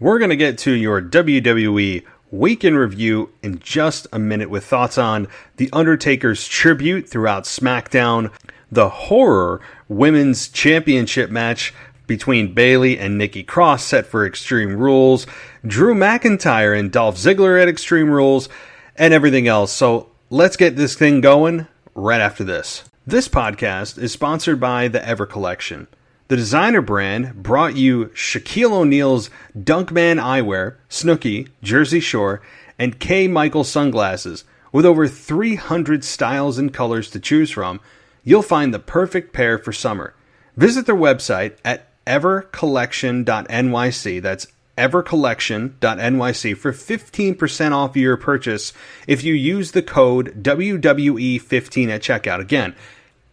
We're going to get to your WWE Week in Review in just a minute with thoughts on The Undertaker's Tribute throughout SmackDown, the horror Women's Championship match between Bayley and Nikki Cross set for Extreme Rules, Drew McIntyre and Dolph Ziggler at Extreme Rules, and everything else. So let's get this thing going right after this. This podcast is sponsored by the Ever Collection. The designer brand brought you Shaquille O'Neal's Dunkman eyewear, Snooki, Jersey Shore, and K. Michael sunglasses. With over 300 styles and colors to choose from, you'll find the perfect pair for summer. Visit their website at evercollection.nyc. That's evercollection.nyc for 15% off your purchase if you use the code WWE15 at checkout. Again,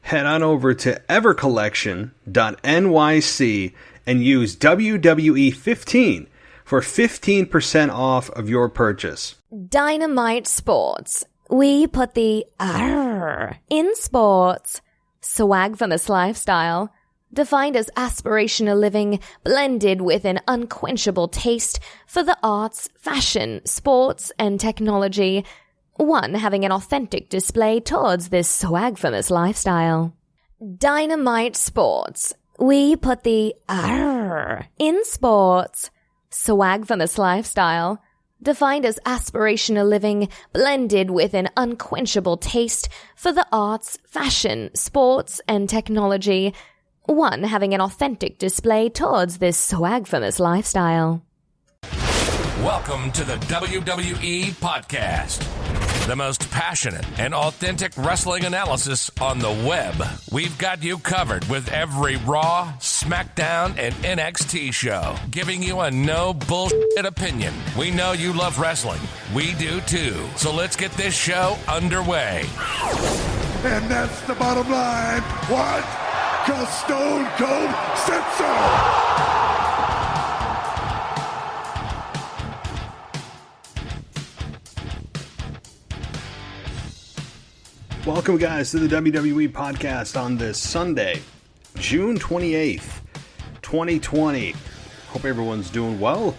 head on over to evercollection.nyc and use WWE15 for 15% off of your purchase. DYNAMITE SPORTS. We put the RRRRR in sports. SWAGGFAMOUS LIFESTYLE. Defined as aspirational living blended with an unquenchable taste for the arts, fashion, sports, and technology. One having an authentic display towards this SWAGGFAMOUS lifestyle. DYNAMITE SPORTS. We put the RRRRR in sports. SWAGGFAMOUS lifestyle. Defined as aspirational living blended with an unquenchable taste for the arts, fashion, sports, and technology. One having an authentic display towards this SWAGGFAMOUS lifestyle. Welcome to the WWE Podcast, the most passionate and authentic wrestling analysis on the web. We've got you covered with every Raw, SmackDown, and NXT show, giving you a no bullshit opinion. We know you love wrestling. We do too. So let's get this show underway. And that's the bottom line. What? Because Stone Cold said so. Welcome, guys, to the WWE Podcast on this Sunday, June 28th, 2020. Hope everyone's doing well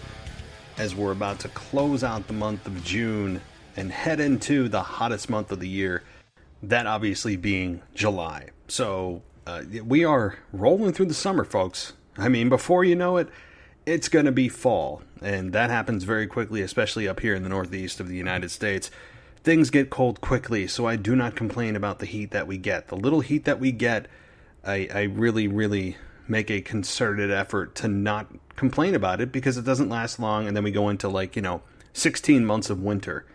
as we're about to close out the month of June and head into the hottest month of the year, that obviously being July. So we are rolling through the summer, folks. I mean, before you know it, it's going to be fall, and that happens very quickly, especially up here in the Northeast of the United States. Things get cold quickly, so I do not complain about the heat that we get. The little heat that we get, I really, really make a concerted effort to not complain about it because it doesn't last long, and then we go into 16 months of winter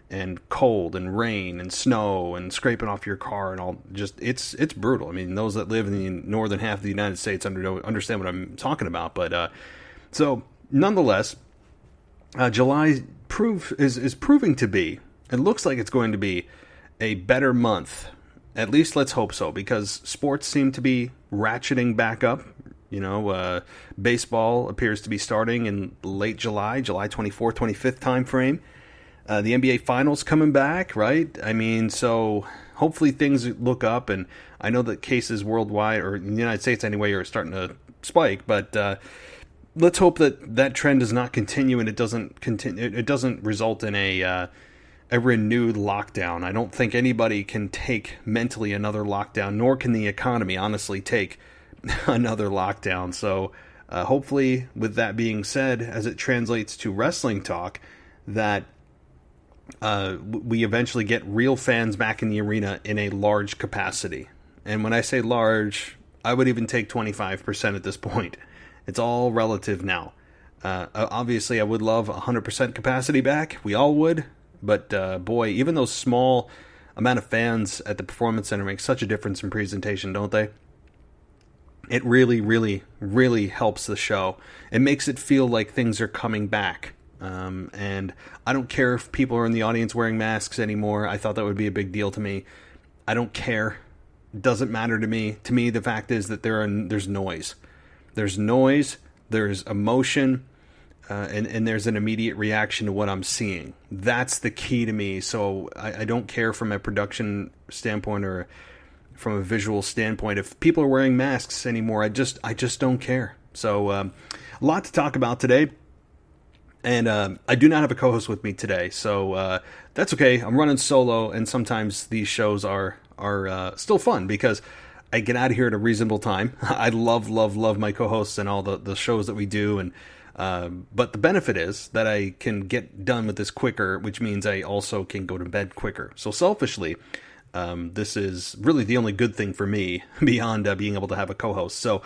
and cold and rain and snow and scraping off your car and all. Just it's brutal. I mean, those that live in the northern half of the United States understand what I'm talking about. But so nonetheless, July is proving to be. It looks like it's going to be a better month. At least let's hope so, because sports seem to be ratcheting back up. Baseball appears to be starting in late July 24th, 25th time frame. The NBA Finals coming back, right? I mean, so hopefully things look up, and I know that cases worldwide, or in the United States anyway, are starting to spike, but let's hope that trend does not continue and it doesn't result in a renewed lockdown. I don't think anybody can take mentally another lockdown, nor can the economy honestly take another lockdown. So hopefully, with that being said, as it translates to wrestling talk, that we eventually get real fans back in the arena in a large capacity. And when I say large, I would even take 25% at this point. It's all relative now. Obviously, I would love 100% capacity back. We all would. But boy, even those small amount of fans at the Performance Center make such a difference in presentation, don't they? It really, really, really helps the show. It makes it feel like things are coming back. And I don't care if people are in the audience wearing masks anymore. I thought that would be a big deal to me. I don't care. It doesn't matter to me. To me, the fact is that there's noise. There's noise, there's emotion, and there's an immediate reaction to what I'm seeing. That's the key to me. So I don't care from a production standpoint or from a visual standpoint if people are wearing masks anymore. I just don't care. So a lot to talk about today. And I do not have a co-host with me today, so that's okay. I'm running solo, and sometimes these shows are still fun because I get out of here at a reasonable time. I love my co-hosts and all the shows that we do, and but the benefit is that I can get done with this quicker, which means I also can go to bed quicker. So selfishly, this is really the only good thing for me beyond being able to have a co-host. So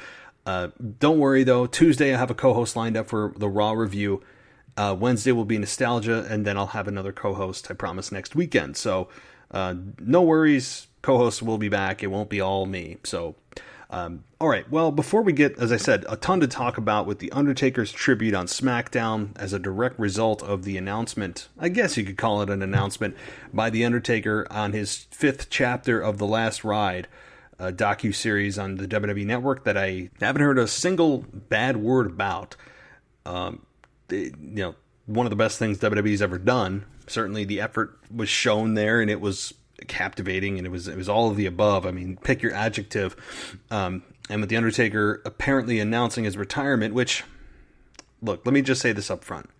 don't worry, though. Tuesday I have a co-host lined up for the Raw review. Wednesday will be Nostalgia, and then I'll have another co-host, I promise, next weekend. So no worries, co-hosts will be back. It won't be all me. So, all right. Well, before we get, as I said, a ton to talk about with the Undertaker's tribute on SmackDown as a direct result of the announcement, I guess you could call it an announcement, by the Undertaker on his 5th chapter of The Last Ride, a docu-series on the WWE Network that I haven't heard a single bad word about. One of the best things WWE's ever done. Certainly the effort was shown there, and it was captivating, and it was all of the above. I mean, pick your adjective. And with the Undertaker apparently announcing his retirement, which, look, let me just say this up front.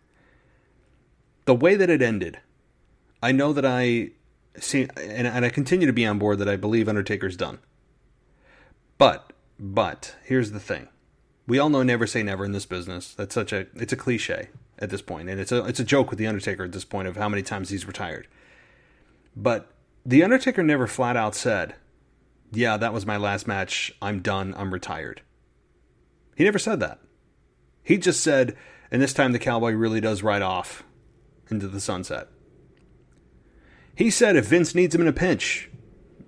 The way that it ended, I know that I see, and I continue to be on board that I believe Undertaker's done. But here's the thing. We all know never say never in this business. It's a cliche at this point, and it's a joke with the Undertaker at this point of how many times he's retired. But the Undertaker never flat out said, "Yeah, that was my last match. I'm done. I'm retired." He never said that. He just said, "And this time the cowboy really does ride off into the sunset." He said if Vince needs him in a pinch,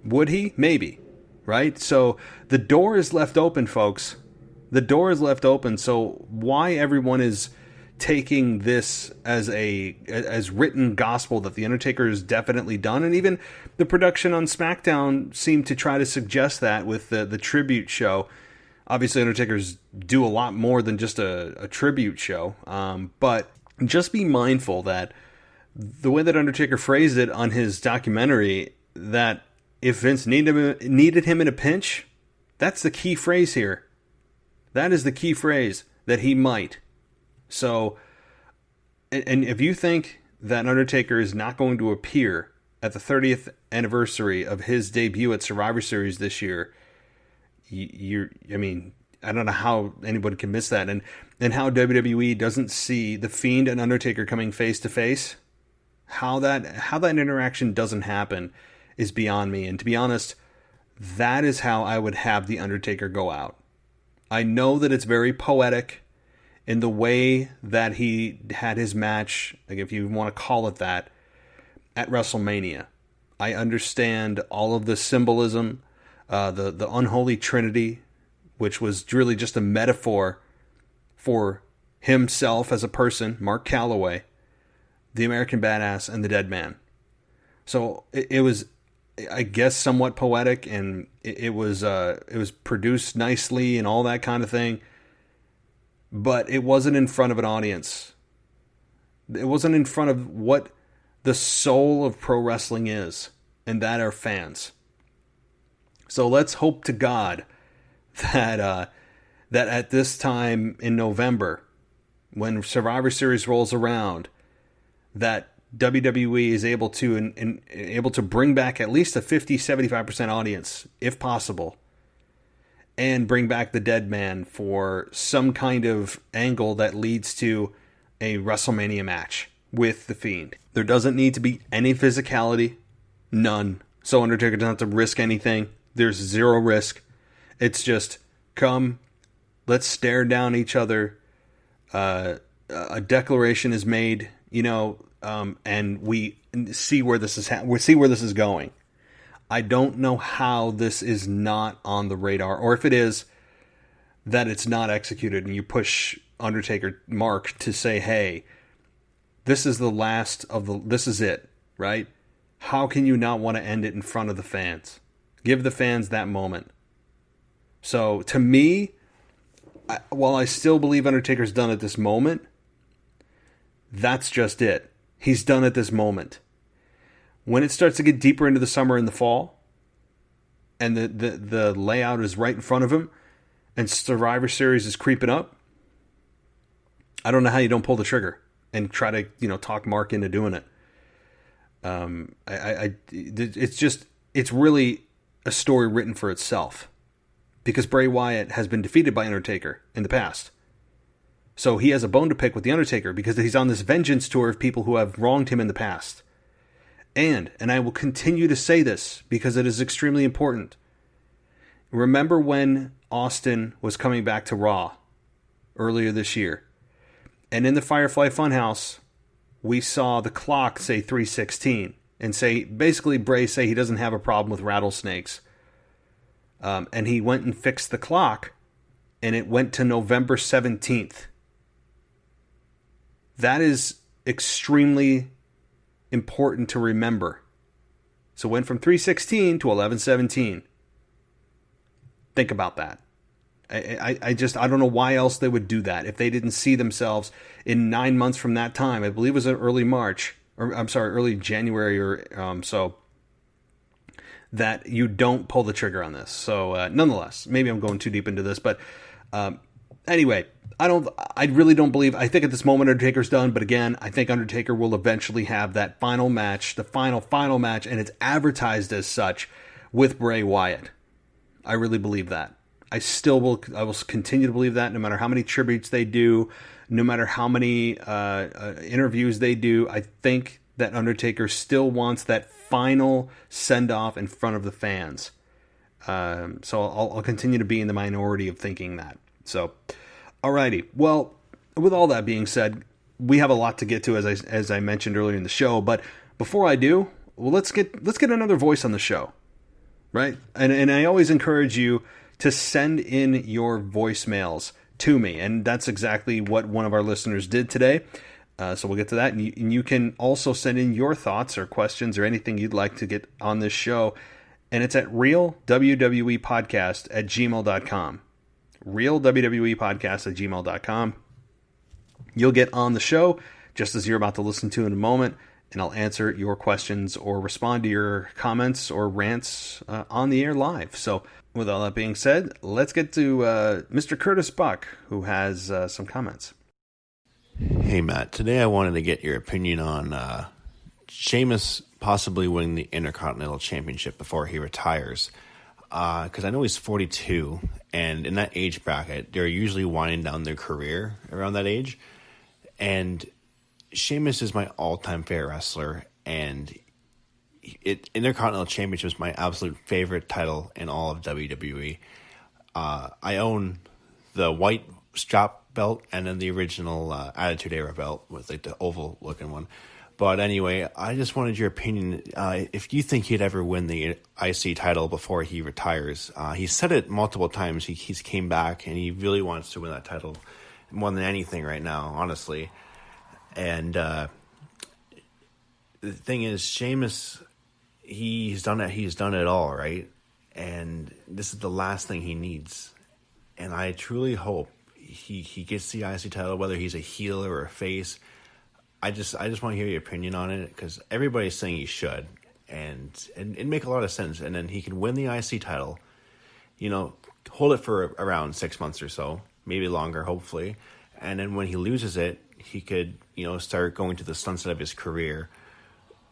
would he? Maybe, right? So the door is left open, folks. The door is left open, so why everyone is taking this as written gospel that the Undertaker has definitely done, and even the production on SmackDown seemed to try to suggest that with the tribute show. Obviously, Undertakers do a lot more than just a tribute show, but just be mindful that the way that Undertaker phrased it on his documentary, that if Vince needed him in a pinch, that's the key phrase here. That is the key phrase, that he might. So, and if you think that Undertaker is not going to appear at the 30th anniversary of his debut at Survivor Series this year, I don't know how anybody can miss that. And how WWE doesn't see The Fiend and Undertaker coming face to face, how that interaction doesn't happen is beyond me. And to be honest, that is how I would have The Undertaker go out. I know that it's very poetic in the way that he had his match, like if you want to call it that, at WrestleMania. I understand all of the symbolism, the unholy trinity, which was really just a metaphor for himself as a person, Mark Calloway, the American Badass, and the Dead Man. So it was, I guess, somewhat poetic, and it was produced nicely and all that kind of thing, but it wasn't in front of an audience. It wasn't in front of what the soul of pro wrestling is, and that are fans. So let's hope to God that at this time in November, when Survivor Series rolls around, that WWE is able to bring back at least a 50-75% audience, if possible, and bring back the Dead Man for some kind of angle that leads to a WrestleMania match with The Fiend. There doesn't need to be any physicality, none. So Undertaker doesn't have to risk anything. There's zero risk. It's just, come, let's stare down each other. A declaration is made, and we see where this is going. I don't know how this is not on the radar, or if it is, that it's not executed, and you push Undertaker Mark to say, "Hey, this is the last of this is it," right? How can you not want to end it in front of the fans? Give the fans that moment. So to me, while I still believe Undertaker's done at this moment, that's just it. He's done at this moment. When it starts to get deeper into the summer and the fall, and the layout is right in front of him, and Survivor Series is creeping up, I don't know how you don't pull the trigger. and try to, talk Mark into doing it. It's really a story written for itself, because Bray Wyatt has been defeated by Undertaker in the past. So he has a bone to pick with the Undertaker because he's on this vengeance tour of people who have wronged him in the past. And I will continue to say this because it is extremely important. Remember when Austin was coming back to Raw earlier this year? And in the Firefly Funhouse, we saw the clock say 3:16 and basically Bray say he doesn't have a problem with rattlesnakes. And he went and fixed the clock, and it went to November 17th. That is extremely important to remember. So it went from 3:16 to 11:17. Think about that. I don't know why else they would do that if they didn't see themselves in 9 months from that time. I believe it was early March, or I'm sorry, early January, or so. That you don't pull the trigger on this. So nonetheless, maybe I'm going too deep into this, but anyway, I really don't believe. I think at this moment Undertaker's done, but again, I think Undertaker will eventually have that final match, the final match, and it's advertised as such with Bray Wyatt. I really believe that. I will continue to believe that no matter how many tributes they do, no matter how many interviews they do. I think that Undertaker still wants that final send-off in front of the fans. So I'll continue to be in the minority of thinking that. So, alrighty. Well, with all that being said, we have a lot to get to, as I mentioned earlier in the show. But before I do, well, let's get another voice on the show, right? And I always encourage you to send in your voicemails to me, and that's exactly what one of our listeners did today. So we'll get to that, and you can also send in your thoughts or questions or anything you'd like to get on this show, and it's at realwwepodcast@gmail.com. realwwepodcast@gmail.com. You'll get on the show just as you're about to listen to in a moment, and I'll answer your questions or respond to your comments or rants on the air live. So with all that being said, let's get to Mr. Curtis Buck, who has some comments. Hey, Matt. Today I wanted to get your opinion on Sheamus possibly winning the Intercontinental Championship before he retires. Because I know he's 42, and in that age bracket, they're usually winding down their career around that age. And Sheamus is my all-time favorite wrestler, and Intercontinental Championship is my absolute favorite title in all of WWE. I own the white strap belt and then the original Attitude Era belt with like the oval looking one. But anyway, I just wanted your opinion. If you think he'd ever win the IC title before he retires, he said it multiple times. He's came back and he really wants to win that title more than anything right now, honestly. And the thing is, Sheamus, he's done it. He's done it all, right? And this is the last thing he needs. And I truly hope he gets the IC title, whether he's a heel or a face. I just want to hear your opinion on it, because everybody's saying he should, and it make a lot of sense. And then he can win the IC title, hold it for around 6 months or so, maybe longer, hopefully. And then when he loses it, he could, start going to the sunset of his career.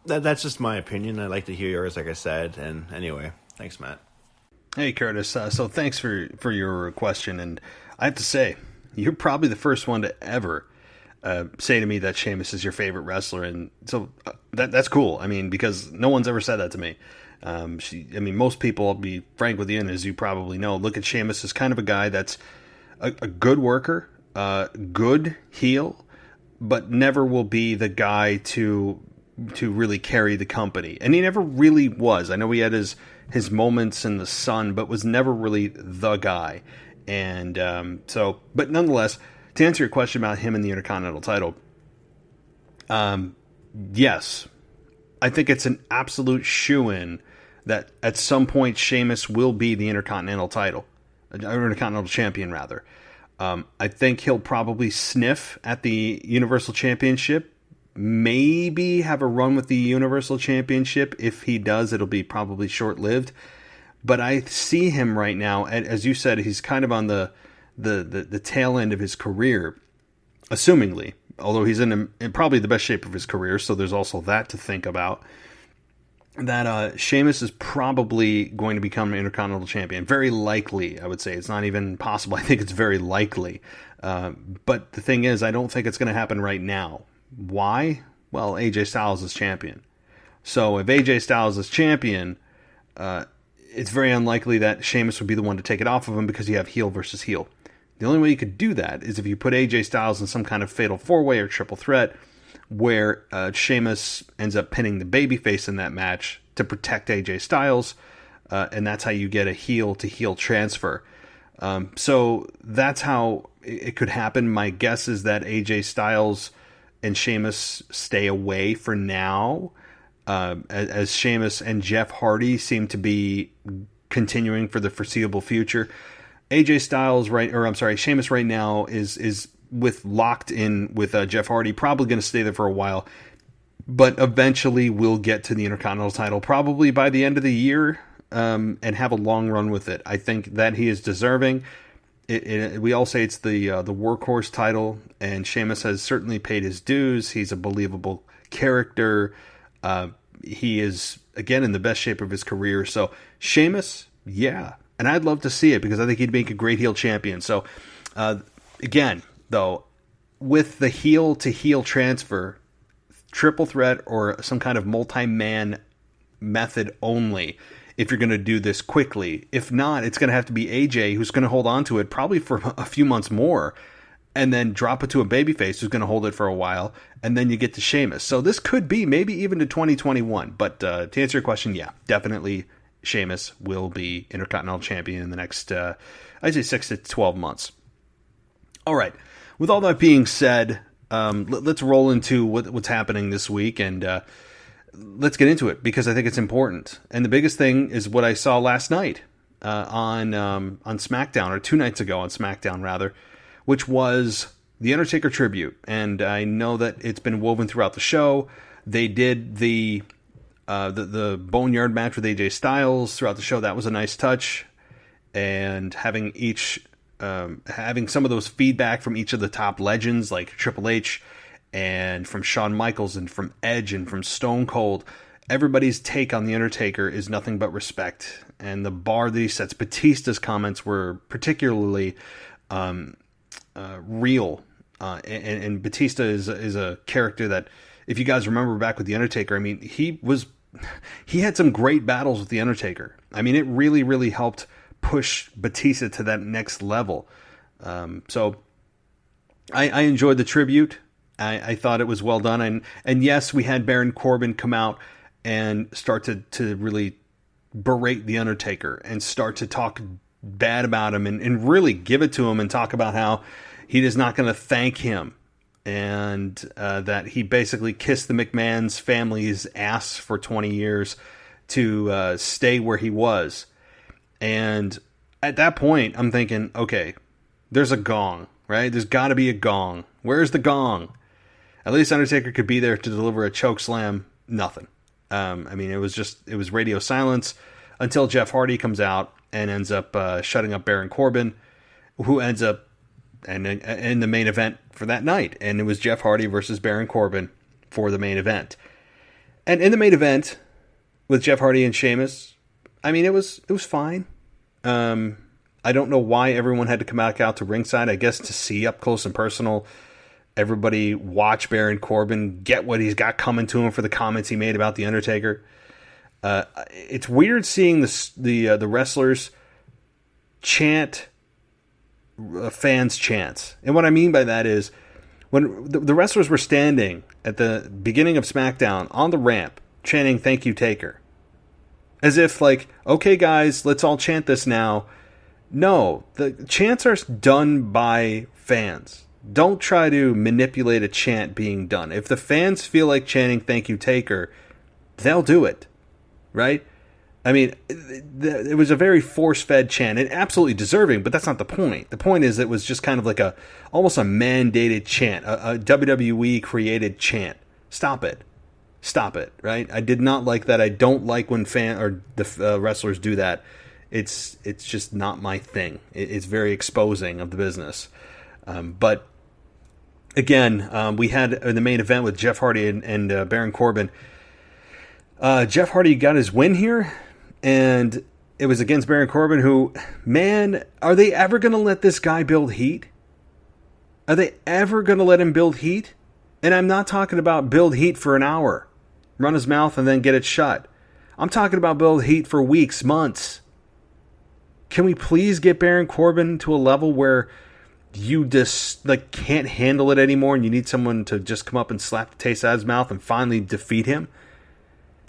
That's just my opinion. I'd like to hear yours, like I said. And anyway, thanks, Matt. Hey, Curtis. So thanks for your question. And I have to say, you're probably the first one to ever say to me that Sheamus is your favorite wrestler, and so that's cool. I mean, because no one's ever said that to me. Most people, I'll be frank with you, and as you probably know, look at Sheamus as kind of a guy that's a good worker, good heel, but never will be the guy to really carry the company. And he never really was. I know he had his moments in the sun, but was never really the guy. And but nonetheless, to answer your question about him and the Intercontinental title, yes, I think it's an absolute shoo-in that at some point Sheamus will be the Intercontinental title, Intercontinental champion rather. I think he'll probably sniff at the Universal Championship, maybe have a run with the Universal Championship. If he does, it'll be probably short-lived. But I see him right now, and as you said, he's kind of on the tail end of his career, assumingly, although he's in probably the best shape of his career, so there's also that to think about, that Sheamus is probably going to become an Intercontinental Champion. Very likely, I would say. It's not even possible. I think it's very likely. But the thing is, I don't think it's going to happen right now. Why? Well, AJ Styles is champion. So if AJ Styles is champion, it's very unlikely that Sheamus would be the one to take it off of him, because you have heel versus heel. The only way you could do that is if you put AJ Styles in some kind of fatal four-way or triple threat, where Sheamus ends up pinning the babyface in that match to protect AJ Styles, and that's how you get a heel-to-heel transfer. So that's how it could happen. My guess is that AJ Styles and Sheamus stay away for now, as Sheamus and Jeff Hardy seem to be continuing for the foreseeable future. Sheamus right now is locked in with Jeff Hardy, probably going to stay there for a while, but eventually will get to the Intercontinental title, probably by the end of the year, and have a long run with it. I think that he is deserving. We all say it's the workhorse title, and Sheamus has certainly paid his dues. He's a believable character. He is, again, in the best shape of his career. So Sheamus, yeah. And I'd love to see it, because I think he'd make a great heel champion. So, again, though, with the heel-to-heel transfer, triple threat or some kind of multi-man method only, if you're going to do this quickly. If not, it's going to have to be AJ who's going to hold on to it probably for a few months more, and then drop it to a babyface who's going to hold it for a while, and then you get to Sheamus. So this could be maybe even to 2021. But to answer your question, yeah, definitely Sheamus will be Intercontinental Champion in the next, I'd say 6 to 12 months. All right. With all that being said, let's roll into what's happening this week, and let's get into it, because I think it's important. And the biggest thing is what I saw last night on SmackDown, or 2 nights ago on SmackDown, rather, which was the Undertaker Tribute. And I know that it's been woven throughout the show. They did the Boneyard match with AJ Styles throughout the show. That was a nice touch, and having some of those feedback from each of the top legends like Triple H, and from Shawn Michaels, and from Edge, and from Stone Cold. Everybody's take on the Undertaker is nothing but respect, and the bar that he sets. Batista's comments were particularly real, and Batista is a character that, if you guys remember back with the Undertaker, I mean, he had some great battles with the Undertaker. I mean, it really, really helped push Batista to that next level. So I enjoyed the tribute. I thought it was well done. And yes, we had Baron Corbin come out and start to really berate the Undertaker and start to talk bad about him, and really give it to him, and talk about how he is not going to thank him. And that he basically kissed the McMahon's family's ass for 20 years to stay where he was. And at that point, I'm thinking, okay, there's a gong, right? There's got to be a gong. Where's the gong? At least Undertaker could be there to deliver a choke slam. Nothing. I mean, it was radio silence until Jeff Hardy comes out and ends up shutting up Baron Corbin, who ends up in the main event for that night. And it was Jeff Hardy versus Baron Corbin for the main event. And in the main event with Jeff Hardy and Sheamus, I mean, it was fine. I don't know why everyone had to come back out to ringside. I guess to see up close and personal, everybody watch Baron Corbin get what he's got coming to him for the comments he made about the Undertaker. It's weird seeing the wrestlers chant fans' chants. And what I mean by that is, when the wrestlers were standing at the beginning of SmackDown on the ramp chanting "Thank you, Taker," as if like, okay guys, let's all chant this now. No, the chants are done by fans. Don't try to manipulate a chant being done. If the fans feel like chanting "Thank you, Taker," they'll do it, right? I mean, it was a very force-fed chant, and absolutely deserving, but that's not the point. The point is it was just kind of like almost a mandated chant, a WWE-created chant. Stop it, right? I did not like that. I don't like when the wrestlers do that. It's just not my thing. It's very exposing of the business. But again, we had in the main event with Jeff Hardy and Baron Corbin. Jeff Hardy got his win here, and it was against Baron Corbin, who, man, are they ever going to let this guy build heat? Are they ever going to let him build heat? And I'm not talking about build heat for an hour, run his mouth and then get it shut. I'm talking about build heat for weeks, months. Can we please get Baron Corbin to a level where you just can't handle it anymore and you need someone to just come up and slap the taste out of his mouth and finally defeat him?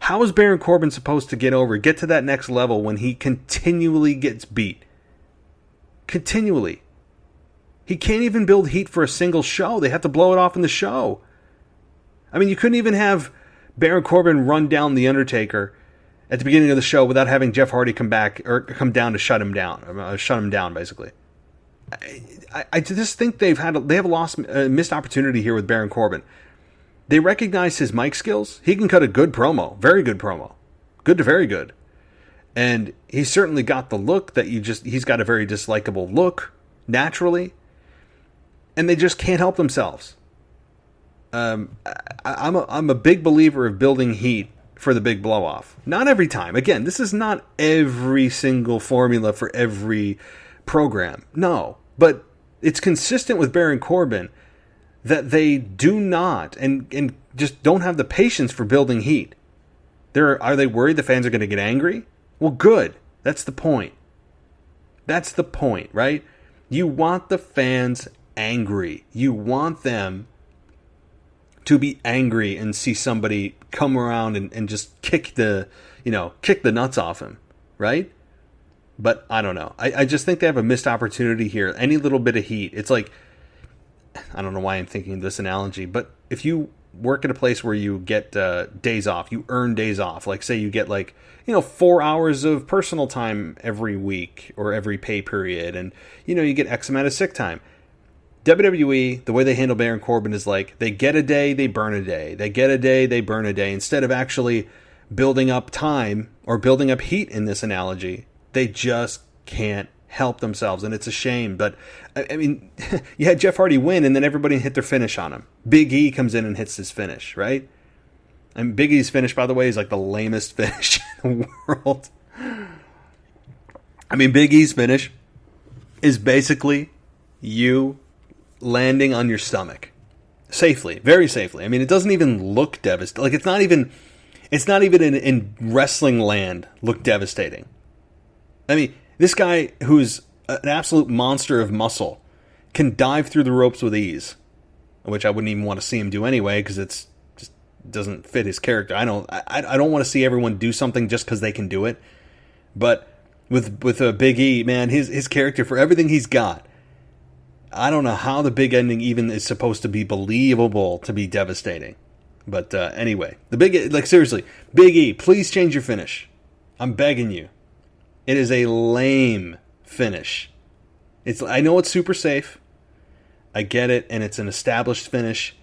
How is Baron Corbin supposed to get to that next level when he continually gets beat? Continually. He can't even build heat for a single show. They have to blow it off in the show. I mean, you couldn't even have Baron Corbin run down The Undertaker at the beginning of the show without having Jeff Hardy come back or come down to shut him down, basically. I just think they have a missed opportunity here with Baron Corbin. They recognize his mic skills. He can cut a good promo, very good promo, good to very good, and he's certainly got the look that he's got a very dislikable look naturally, and they just can't help themselves. I'm a big believer of building heat for the big blow off. Not every time. Again, this is not every single formula for every program. No, but it's consistent with Baron Corbin that they do not and just don't have the patience for building heat. Are they worried the fans are going to get angry? Well, good. That's the point. That's the point, right? You want the fans angry. You want them to be angry and see somebody come around and just kick the nuts off him, right? But I don't know. I just think they have a missed opportunity here. Any little bit of heat. It's like, I don't know why I'm thinking of this analogy, but if you work at a place where you get days off, you earn days off, like say you get 4 hours of personal time every week or every pay period, and you get X amount of sick time. WWE, the way they handle Baron Corbin is they get a day, they burn a day. They get a day, they burn a day. Instead of actually building up time or building up heat in this analogy, they just can't help themselves, and it's a shame. But I mean, you had Jeff Hardy win, and then everybody hit their finish on him. Big E comes in and hits his finish, right? And Big E's finish, by the way, is the lamest finish in the world. I mean, Big E's finish is basically you landing on your stomach safely, very safely. I mean, it doesn't even look devastating. It's not even in wrestling land look devastating. I mean, this guy who's an absolute monster of muscle can dive through the ropes with ease, which I wouldn't even want to see him do anyway because it's just doesn't fit his character. I don't want to see everyone do something just because they can do it. But with a Big E, man, his character, for everything he's got, I don't know how the big ending even is supposed to be believable to be devastating. But anyway, seriously, Big E, please change your finish. I'm begging you. It is a lame finish. I know it's super safe. I get it, and it's an established finish.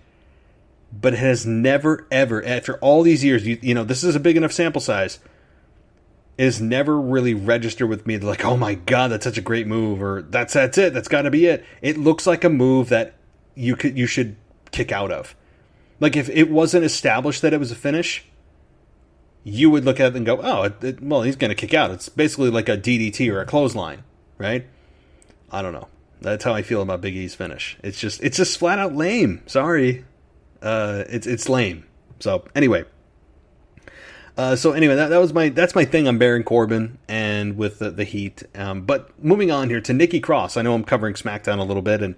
But it has never, ever, after all these years, this is a big enough sample size, it has never really registered with me oh my God, that's such a great move, or that's it, that's got to be it. It looks like a move that you should kick out of. If it wasn't established that it was a finish, you would look at it and go, oh, well, he's going to kick out. It's basically like a DDT or a clothesline, right? I don't know. That's how I feel about Big E's finish. It's just flat out lame. Sorry. It's lame. So anyway. That's my thing on Baron Corbin and with the heat. But moving on here to Nikki Cross. I know I'm covering SmackDown a little bit, and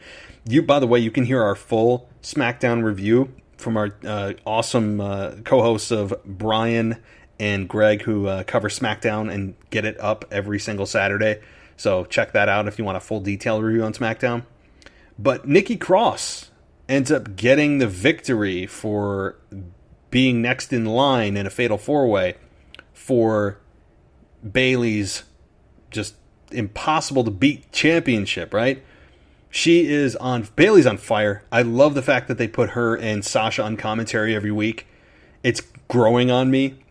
by the way, you can hear our full SmackDown review from our awesome co-hosts of Brian and Greg, who cover SmackDown and get it up every single Saturday. So check that out if you want a full detailed review on SmackDown. But Nikki Cross ends up getting the victory for being next in line in a fatal 4-way for Bayley's just impossible to beat championship, right? Bayley's on fire. I love the fact that they put her and Sasha on commentary every week. It's growing on me.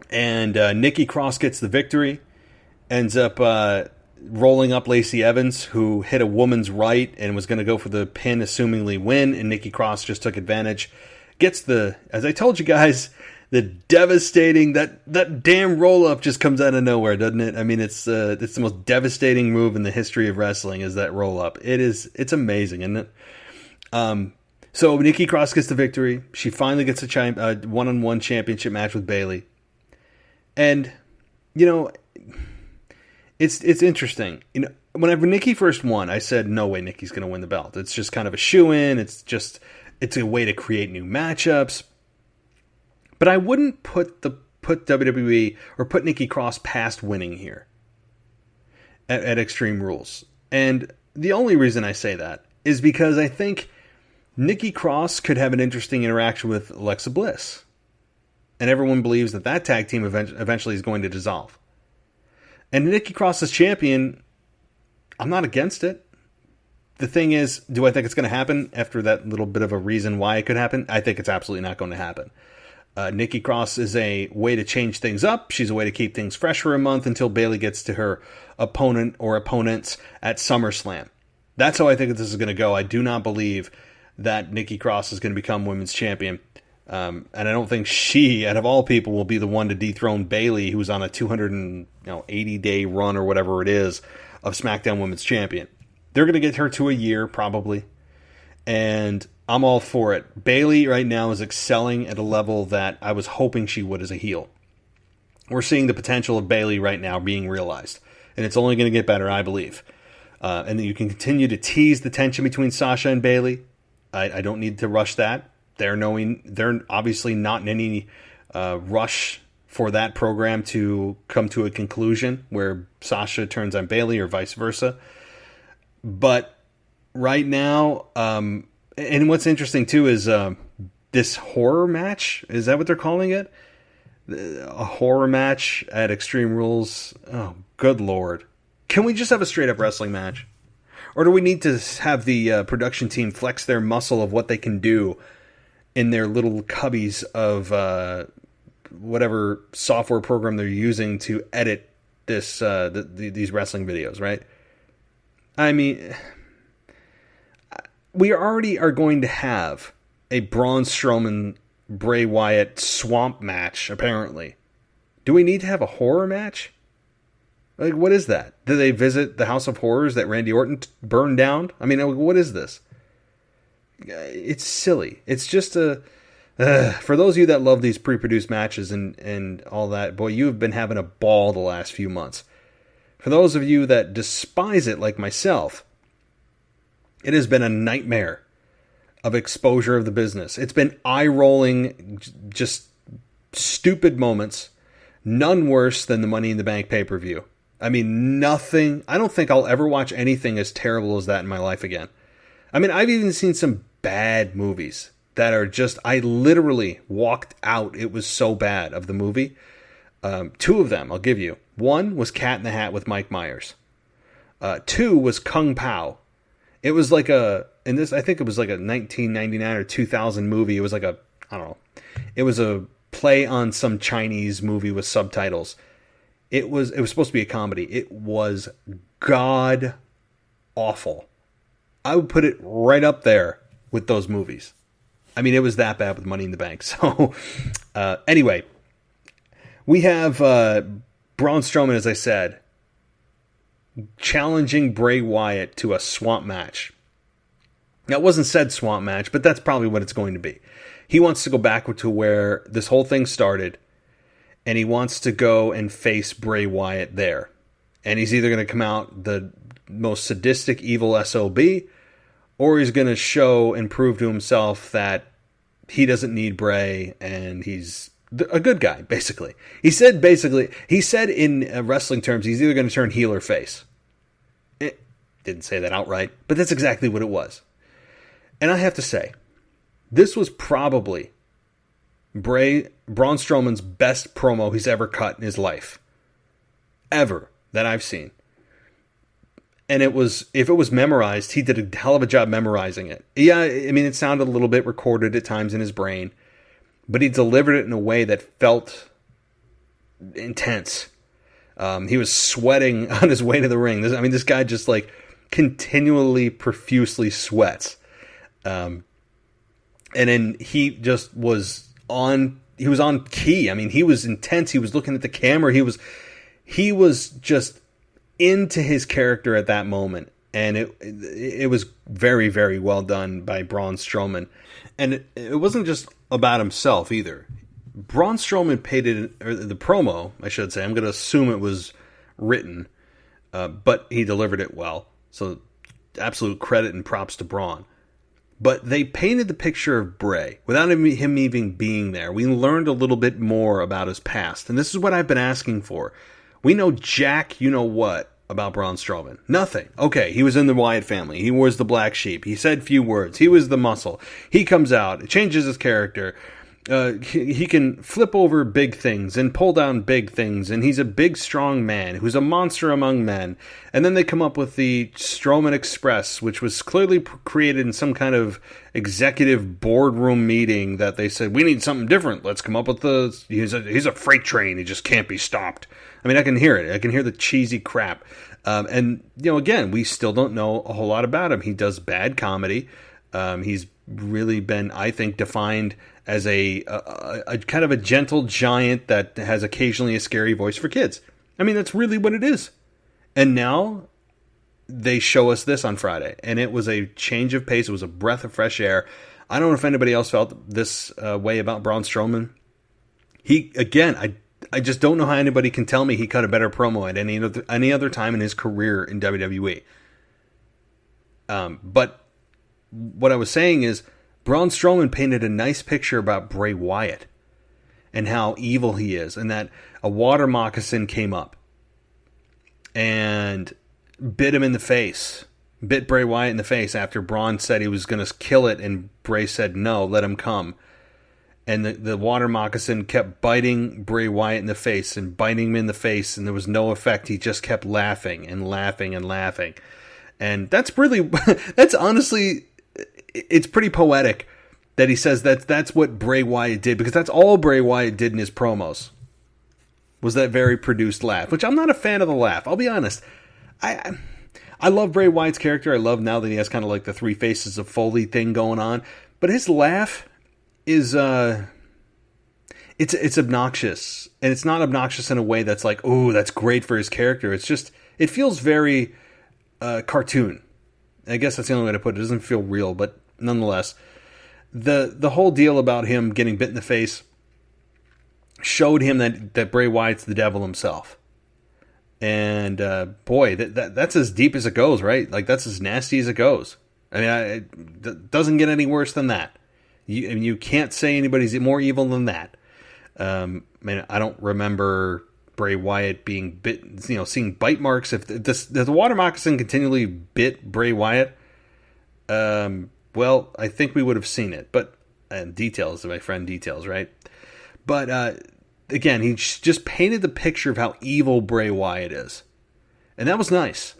And Nikki Cross gets the victory, ends up rolling up Lacey Evans, who hit a woman's right and was going to go for the pin, assumingly win, and Nikki Cross just took advantage. Gets the, as I told you guys, the devastating, that damn roll-up just comes out of nowhere, doesn't it? I mean, it's the most devastating move in the history of wrestling is that roll-up. It's amazing, isn't it? So Nikki Cross gets the victory. She finally gets a one-on-one championship match with Bayley. And, you know, it's interesting. You know, whenever Nikki first won, I said, no way Nikki's going to win the belt. It's just kind of a shoo-in. It's a way to create new matchups. But I wouldn't put WWE or put Nikki Cross past winning here at Extreme Rules. And the only reason I say that is because I think Nikki Cross could have an interesting interaction with Alexa Bliss. And everyone believes that tag team eventually is going to dissolve. And Nikki Cross as champion, I'm not against it. The thing is, do I think it's going to happen after that little bit of a reason why it could happen? I think it's absolutely not going to happen. Nikki Cross is a way to change things up. She's a way to keep things fresh for a month until Bayley gets to her opponent or opponents at SummerSlam. That's how I think this is going to go. I do not believe that Nikki Cross is going to become women's champion. And I don't think she, out of all people, will be the one to dethrone Bayley, who's on a 280-day run or whatever it is of SmackDown Women's Champion. They're going to get her to a year, probably. And I'm all for it. Bayley right now is excelling at a level that I was hoping she would as a heel. We're seeing the potential of Bayley right now being realized. And it's only going to get better, I believe. And then you can continue to tease the tension between Sasha and Bayley. I don't need to rush that. They're obviously not in any rush for that program to come to a conclusion where Sasha turns on Bayley or vice versa. But right now, and what's interesting too is this horror match. Is that what they're calling it? A horror match at Extreme Rules. Oh, good Lord. Can we just have a straight up wrestling match? Or do we need to have the production team flex their muscle of what they can do in their little cubbies of whatever software program they're using to edit these wrestling videos, right? I mean, we already are going to have a Braun Strowman, Bray Wyatt swamp match, apparently. Do we need to have a horror match? Like, what is that? Do they visit the House of Horrors that Randy Orton burned down? I mean, what is this? It's silly. It's just for those of you that love these pre-produced matches and all that, boy, you've been having a ball the last few months. For those of you that despise it like myself, it has been a nightmare of exposure of the business. It's been eye-rolling, just stupid moments. None worse than the Money in the Bank pay-per-view. I mean, nothing. I don't think I'll ever watch anything as terrible as that in my life again. I mean, I've even seen some bad movies that are just, I literally walked out. It was so bad of the movie. Two of them, I'll give you. One was Cat in the Hat with Mike Myers. Two was Kung Pao. It was like I think it was like a 1999 or 2000 movie. It was like it was a play on some Chinese movie with subtitles. It was supposed to be a comedy. It was god awful. I would put it right up there with those movies. I mean, it was that bad with Money in the Bank. So, anyway, we have Braun Strowman, as I said, challenging Bray Wyatt to a swamp match. Now, it wasn't said swamp match, but that's probably what it's going to be. He wants to go back to where this whole thing started, and he wants to go and face Bray Wyatt there. And he's either going to come out the most sadistic, evil SOB, or he's going to show and prove to himself that he doesn't need Bray, and he's a good guy, basically. He said in wrestling terms, he's either going to turn heel or face. It didn't say that outright, but that's exactly what it was. And I have to say, this was probably Braun Strowman's best promo he's ever cut in his life. Ever, that I've seen. And if it was memorized, he did a hell of a job memorizing it. Yeah, I mean, it sounded a little bit recorded at times in his brain, but he delivered it in a way that felt intense. He was sweating on his way to the ring. This guy just like continually, profusely sweats. And then he just was on key. I mean, he was intense. He was looking at the camera. He was just into his character at that moment. And it was very, very well done by Braun Strowman. And it wasn't just about himself either. Braun Strowman the promo, I should say. I'm going to assume it was written, but he delivered it well. So absolute credit and props to Braun. But they painted the picture of Bray without him even being there. We learned a little bit more about his past. And this is what I've been asking for. We know jack, you know what, about Braun Strowman. Nothing. Okay, he was in the Wyatt family. He was the black sheep. He said few words. He was the muscle. He comes out, changes his character. He can flip over big things and pull down big things, and he's a big, strong man who's a monster among men. And then they come up with the Strowman Express, which was clearly created in some kind of executive boardroom meeting that they said, we need something different. Let's come up with he's a freight train. He just can't be stopped. I mean, I can hear it. I can hear the cheesy crap. And, again, we still don't know a whole lot about him. He does bad comedy. He's really been, I think, defined as a kind of a gentle giant that has occasionally a scary voice for kids. I mean, that's really what it is. And now they show us this on Friday, and it was a change of pace. It was a breath of fresh air. I don't know if anybody else felt this way about Braun Strowman. I just don't know how anybody can tell me he cut a better promo at any other time in his career in WWE. But what I was saying is, Braun Strowman painted a nice picture about Bray Wyatt and how evil he is, and that a water moccasin came up and bit Bray Wyatt in the face after Braun said he was going to kill it, and Bray said, no, let him come. And the water moccasin kept biting Bray Wyatt in the face and biting him in the face, and there was no effect. He just kept laughing and laughing and laughing. And that's honestly, it's pretty poetic that he says that's what Bray Wyatt did, because that's all Bray Wyatt did in his promos, was that very produced laugh, which I'm not a fan of the laugh. I'll be honest. I love Bray Wyatt's character. I love now that he has kind of like the three faces of Foley thing going on, but his laugh is it's obnoxious, and it's not obnoxious in a way that's like, oh, that's great for his character. It's just, it feels very cartoon. I guess that's the only way to put it. It doesn't feel real, but nonetheless, the whole deal about him getting bit in the face showed him that Bray Wyatt's the devil himself. And boy, that's as deep as it goes, right? Like, that's as nasty as it goes. I mean, it doesn't get any worse than that. You can't say anybody's more evil than that. I don't remember Bray Wyatt being bit, seeing bite marks. If the water moccasin continually bit Bray Wyatt, well, I think we would have seen it. But details, my friend, details, right? But again, he just painted the picture of how evil Bray Wyatt is, and that was nice.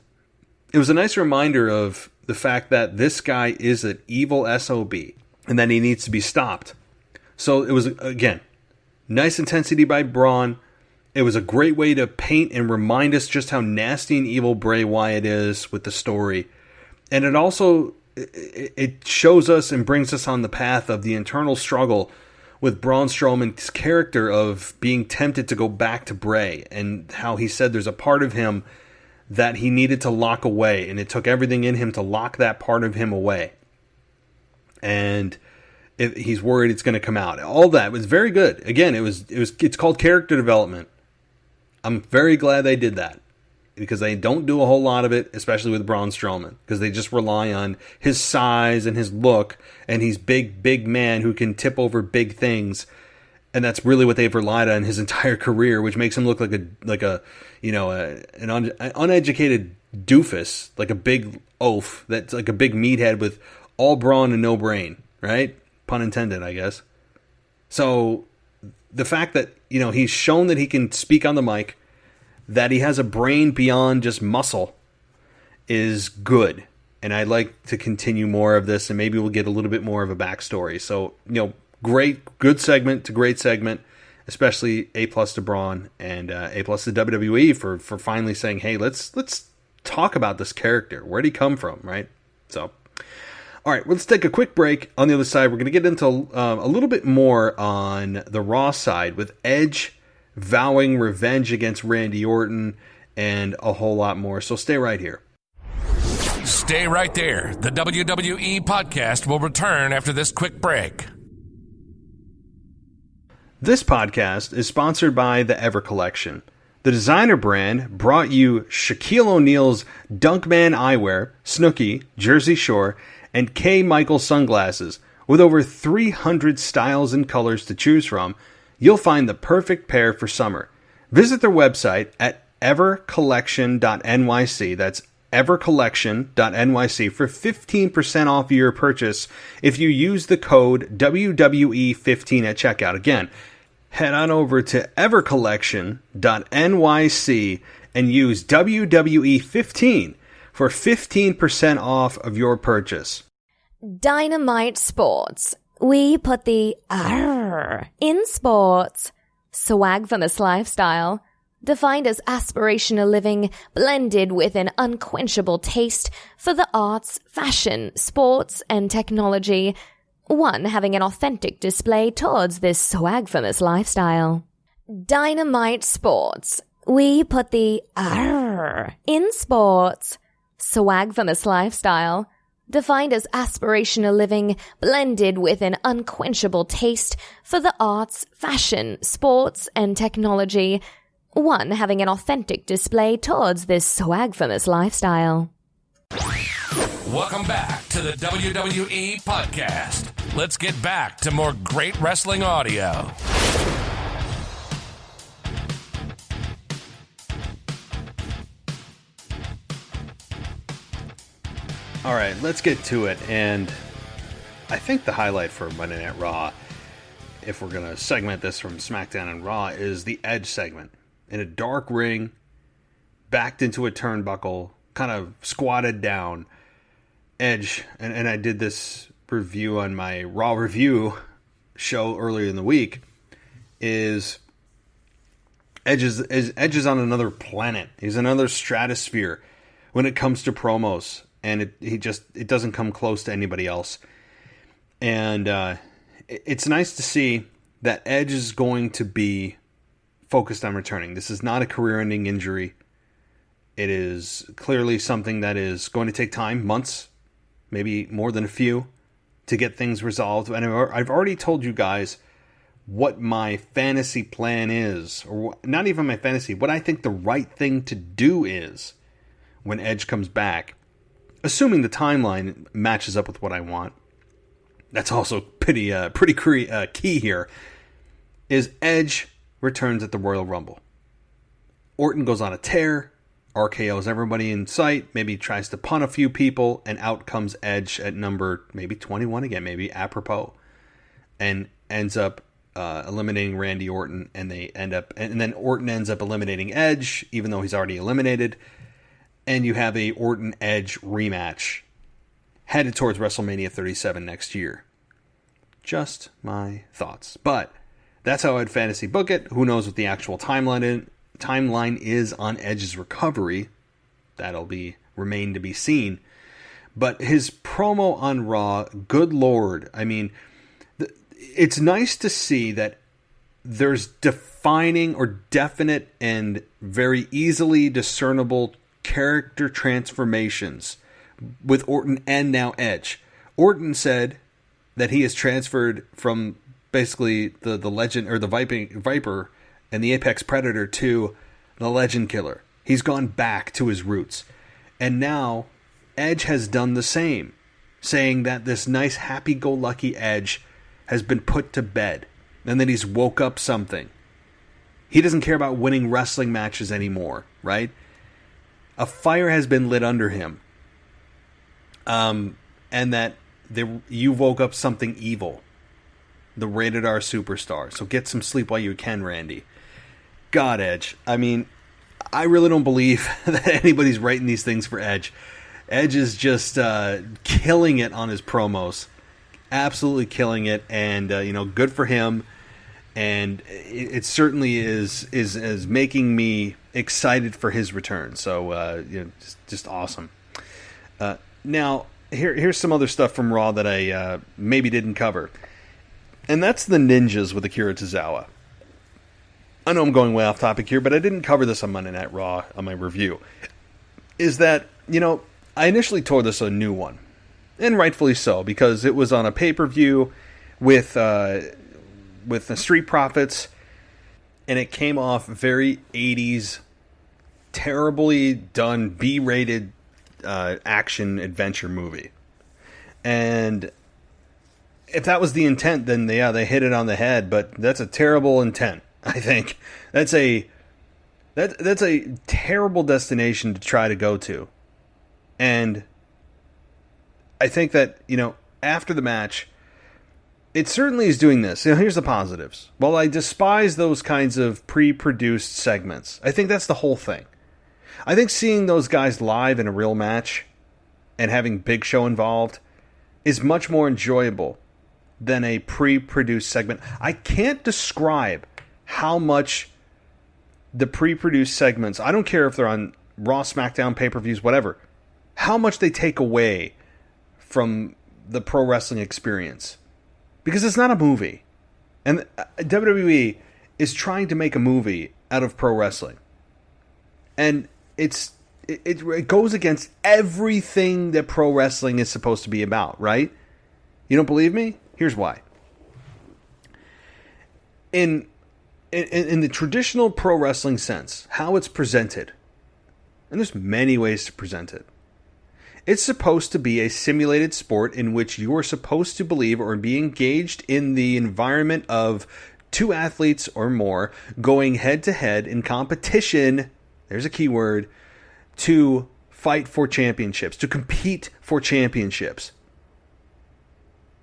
It was a nice reminder of the fact that this guy is an evil SOB, and that he needs to be stopped. So it was, again, nice intensity by Braun. It was a great way to paint and remind us just how nasty and evil Bray Wyatt is with the story. And it also, it shows us and brings us on the path of the internal struggle with Braun Strowman's character of being tempted to go back to Bray, and how he said there's a part of him that he needed to lock away, and it took everything in him to lock that part of him away. And he's worried it's going to come out. All that was very good. Again, it's called character development. I'm very glad they did that, because they don't do a whole lot of it, especially with Braun Strowman, because they just rely on his size and his look, and he's big man who can tip over big things, and that's really what they've relied on his entire career, which makes him look like an uneducated doofus, like a big oaf that's like a big meathead with all brawn and no brain, right? Pun intended, I guess. So the fact that, he's shown that he can speak on the mic, that he has a brain beyond just muscle, is good. And I'd like to continue more of this, and maybe we'll get a little bit more of a backstory. So, good segment to great segment. especially A+ to Braun and A+ to WWE for finally saying, hey, let's talk about this character. Where'd he come from, right? So, all right, let's take a quick break. On the other side, we're going to get into a little bit more on the Raw side with Edge vowing revenge against Randy Orton and a whole lot more. So stay right here. Stay right there. The WWE podcast will return after this quick break. This podcast is sponsored by the Ever Collection. The designer brand brought you Shaquille O'Neal's Dunkman eyewear, Snooki, Jersey Shore, and K. Michael sunglasses. With over 300 styles and colors to choose from, you'll find the perfect pair for summer. Visit their website at evercollection.nyc. That's evercollection.nyc for 15% off your purchase if you use the code WWE15 at checkout. Again, head on over to evercollection.nyc and use WWE15 for 15% off of your purchase. DYNAMITE SPORTS. We put the RRRRR in sports. SWAGGFAMOUS LIFESTYLE. Defined as aspirational living blended with an unquenchable taste for the arts, fashion, sports, and technology. One having an authentic display towards this SWAGGFAMOUS lifestyle. DYNAMITE SPORTS. We put the RRRRR in sports. SWAGGFAMOUS LIFESTYLE. Defined as aspirational living blended with an unquenchable taste for the arts, fashion, sports, and technology. One having an authentic display towards this SWAGGFAMOUS lifestyle. Welcome back to the WWE podcast. Let's get back to more great wrestling audio. All right, let's get to it. And I think the highlight for Monday Night Raw, if we're going to segment this from SmackDown and Raw, is the Edge segment. In a dark ring, backed into a turnbuckle, kind of squatted down. Edge, and I did this review on my Raw review show earlier in the week, is Edge is on another planet. He's another stratosphere when it comes to promos, and it doesn't come close to anybody else. And it's nice to see that Edge is going to be focused on returning. This is not a career-ending injury. It is clearly something that is going to take time, months, maybe more than a few, to get things resolved. And I've already told you guys what my fantasy plan is, or not even my fantasy, what I think the right thing to do is when Edge comes back, assuming the timeline matches up with what I want. That's also pretty key here, is Edge returns at the Royal Rumble. Orton goes on a tear, RKOs everybody in sight, maybe tries to punt a few people, and out comes Edge at number maybe 21 again, maybe apropos, and ends up eliminating Randy Orton, and then Orton ends up eliminating Edge, even though he's already eliminated, and you have a Orton-Edge rematch headed towards WrestleMania 37 next year. Just my thoughts. But that's how I'd fantasy book it. Who knows what the actual timeline is on Edge's recovery. That'll remain to be seen. But his promo on Raw, good Lord. I mean, it's nice to see that there's defining or definite and very easily discernible character transformations with Orton and now Edge. Orton said that he has transferred from basically the legend or the Viper and the Apex Predator to the Legend Killer. He's gone back to his roots. And now Edge has done the same, saying that this nice happy-go-lucky Edge has been put to bed and that he's woke up something. He doesn't care about winning wrestling matches anymore, right? A fire has been lit under him. And that you woke up something evil. The Rated R superstar. So get some sleep while you can, Randy. God, Edge. I mean, I really don't believe that anybody's writing these things for Edge. Edge is just killing it on his promos. Absolutely killing it. And, good for him. and it certainly is making me excited for his return. So just awesome. Now here's some other stuff from Raw that I maybe didn't cover, and that's the ninjas with Akira Tozawa. I know I'm going way off topic here, but I didn't cover this on Monday Night Raw on my review. Is that, I initially tore this a new one, and rightfully so, because it was on a pay-per-view with the Street Profits, and it came off very 80s, terribly done B-rated action adventure movie. And if that was the intent, then they hit it on the head, but that's a terrible intent. I think that's a terrible destination to try to go to. And I think that, after the match, it certainly is doing this. Here's the positives. While I despise those kinds of pre-produced segments, I think that's the whole thing. I think seeing those guys live in a real match and having Big Show involved is much more enjoyable than a pre-produced segment. I can't describe how much the pre-produced segments, I don't care if they're on Raw, SmackDown, pay-per-views, whatever, how much they take away from the pro wrestling experience. Because it's not a movie. And WWE is trying to make a movie out of pro wrestling. And it goes against everything that pro wrestling is supposed to be about, right? You don't believe me? Here's why. In the traditional pro wrestling sense, how it's presented, and there's many ways to present it, it's supposed to be a simulated sport in which you're supposed to believe or be engaged in the environment of two athletes or more going head-to-head in competition, there's a key word, to fight for championships, to compete for championships.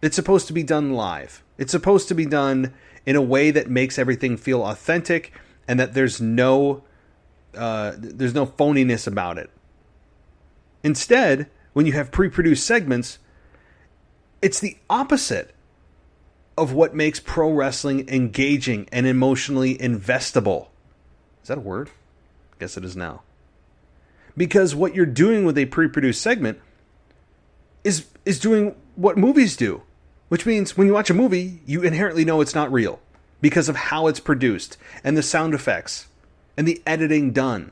It's supposed to be done live. It's supposed to be done in a way that makes everything feel authentic and that there's no phoniness about it. Instead, when you have pre-produced segments, it's the opposite of what makes pro wrestling engaging and emotionally investable. Is that a word? I guess it is now. Because what you're doing with a pre-produced segment is doing what movies do. Which means when you watch a movie, you inherently know it's not real because of how it's produced and the sound effects and the editing done.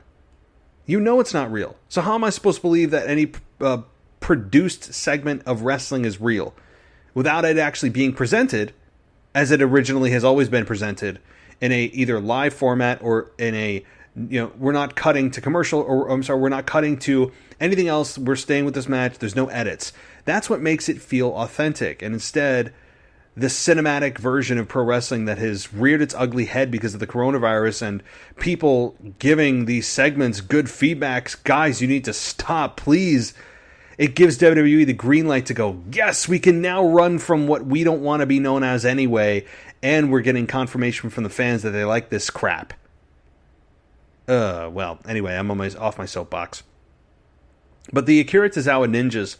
You know it's not real. So how am I supposed to believe that any produced segment of wrestling is real without it actually being presented as it originally has always been presented in a either live format or in a, we're not cutting to commercial, or we're not cutting to anything else. We're staying with this match. There's no edits. That's what makes it feel authentic. And instead, the cinematic version of pro wrestling that has reared its ugly head because of the coronavirus and people giving these segments good feedbacks, guys, you need to stop, please. It gives WWE the green light to go, yes, we can now run from what we don't want to be known as anyway, and we're getting confirmation from the fans that they like this crap. Well, anyway, I'm off my soapbox. But the Akira Tozawa ninjas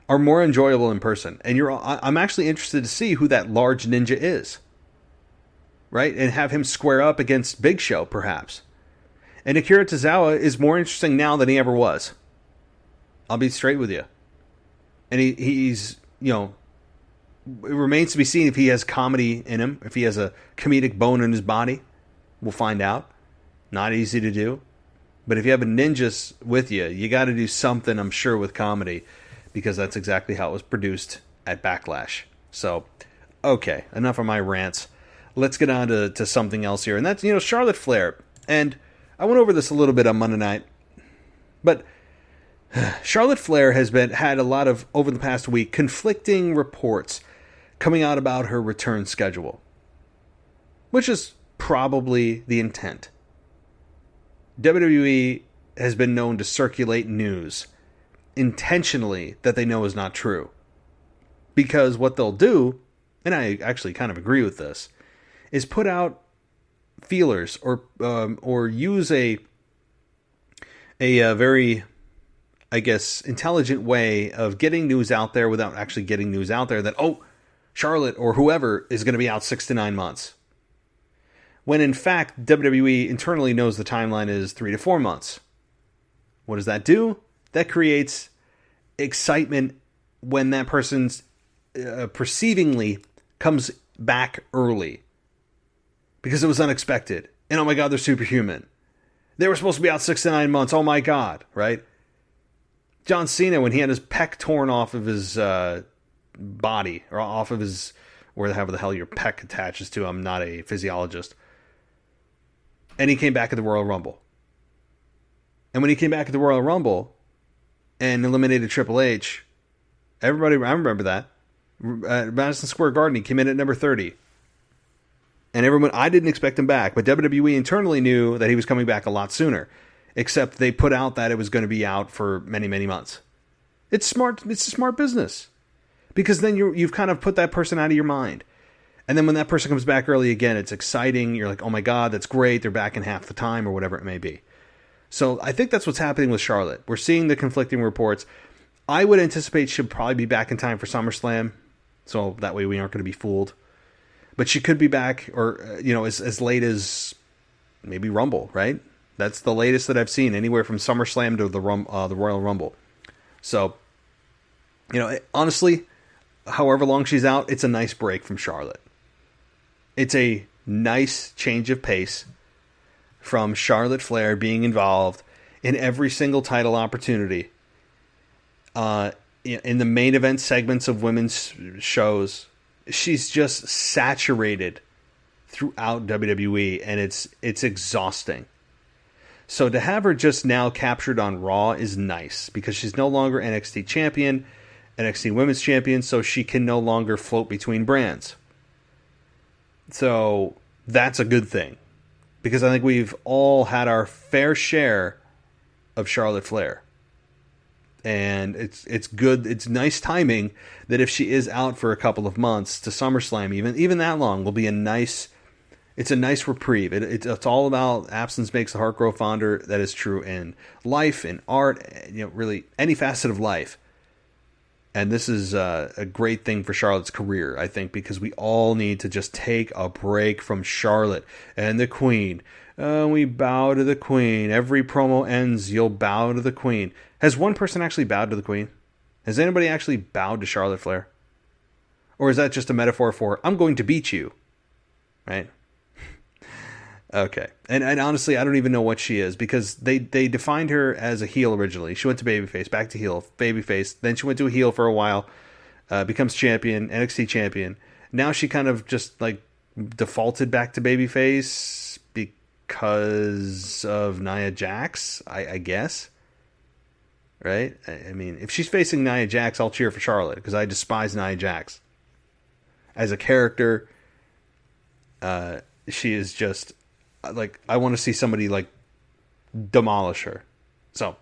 are more enjoyable in person. And I'm actually interested to see who that large ninja is. Right? And have him square up against Big Show, perhaps. And Akira Tozawa is more interesting now than he ever was. I'll be straight with you. And he's, it remains to be seen if he has comedy in him, if he has a comedic bone in his body. We'll find out. Not easy to do. But if you have a ninja with you, you got to do something, I'm sure, with comedy, because that's exactly how it was produced at Backlash. So, okay, enough of my rants. Let's get on to something else here, and that's, Charlotte Flair. And I went over this a little bit on Monday night, but Charlotte Flair has had a lot of, over the past week, conflicting reports coming out about her return schedule, which is probably the intent. WWE has been known to circulate news intentionally that they know is not true. Because what they'll do, and I actually kind of agree with this, is put out feelers or use a very, I guess, intelligent way of getting news out there without actually getting news out there that, Charlotte or whoever is going to be out 6 to 9 months. when in fact WWE internally knows the timeline is 3 to 4 months. What does that do? That creates excitement when that person's perceivingly comes back early because it was unexpected. And oh my God, they're superhuman. They were supposed to be out 6 to 9 months. Oh my God, right? John Cena, when he had his pec torn off of his body, or off of his, wherever the hell your pec attaches to. I'm not a physiologist. And he came back at the Royal Rumble. And when he came back at the Royal Rumble and eliminated Triple H, everybody, I remember that. At Madison Square Garden, he came in at number 30. And everyone, I didn't expect him back, but WWE internally knew that he was coming back a lot sooner. Except they put out that it was going to be out for many, many months. It's smart. It's a smart business. Because then you've kind of put that person out of your mind. And then when that person comes back early again, it's exciting. You're like, oh my God, that's great. They're back in half the time or whatever it may be. So I think that's what's happening with Charlotte. We're seeing the conflicting reports. I would anticipate she'll probably be back in time for SummerSlam. So that way we aren't going to be fooled. But she could be back, or as late as maybe Rumble, right? That's the latest that I've seen, anywhere from SummerSlam to the Royal Rumble. So, honestly, however long she's out, it's a nice break from Charlotte. It's a nice change of pace from Charlotte Flair being involved in every single title opportunity. In the main event segments of women's shows, she's just saturated throughout WWE, and it's exhausting. So to have her just now captured on Raw is nice, because she's no longer NXT champion, NXT women's champion, so she can no longer float between brands. So that's a good thing, because I think we've all had our fair share of Charlotte Flair. And it's good. It's nice timing that if she is out for a couple of months to SummerSlam, even that long, will be a nice reprieve. It's all about absence makes the heart grow fonder. That is true in life, in art, really any facet of life. And this is a great thing for Charlotte's career, I think, because we all need to just take a break from Charlotte and the Queen. We bow to the Queen. Every promo ends, you'll bow to the Queen. Has one person actually bowed to the Queen? Has anybody actually bowed to Charlotte Flair? Or is that just a metaphor for, I'm going to beat you? Right? Okay. And honestly, I don't even know what she is, because they defined her as a heel originally. She went to babyface, back to heel, babyface. Then she went to a heel for a while, becomes champion, NXT champion. Now she kind of just defaulted back to babyface because of Nia Jax, I guess. Right? I mean, if she's facing Nia Jax, I'll cheer for Charlotte, because I despise Nia Jax. As a character, she is just, I want to see somebody, demolish her. So,